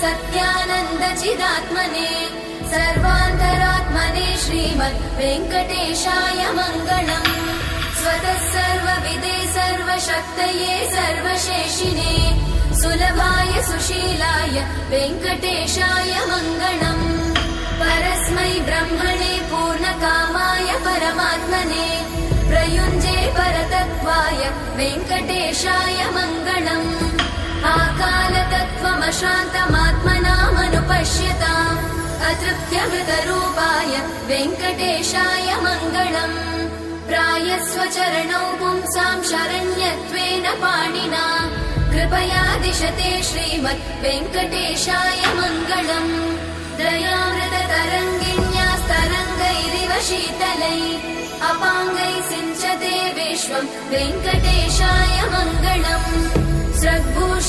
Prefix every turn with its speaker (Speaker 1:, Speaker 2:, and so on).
Speaker 1: सत्यानन्दचिदात्मने सर्वान्तरात्मने श्रीमद् वेङ्कटेशाय मङ्गलम्। स्वतः सर्वविदे सर्वशक्तये सर्वशेषिने सुलभाय सुशीलाय वेङ्कटेशाय मङ्गलम्। परस्मै ब्रह्मणे पूर्णकामाय परमात्मने प्रयुञ्जे परतत्त्वाय वेङ्कटेशाय मङ्गलम्। आकालतत्त्वमशान्तमात्मनामनुपश्यताम् अतृप्त्यमृतरूपाय वेङ्कटेशाय मङ्गलम्। प्रायस्वचरणौ पुंसां शरण्यत्वेन पाणिना कृपया दिशते श्रीमद् वेङ्कटेशाय मङ्गलम्। दयामृततरङ्गिण्यास्तरङ्गैरिव शीतलै अपाङ्गैः सिञ्चते विश्वं वेङ्कटेशाय मङ्गलम्। स्रग्भूषा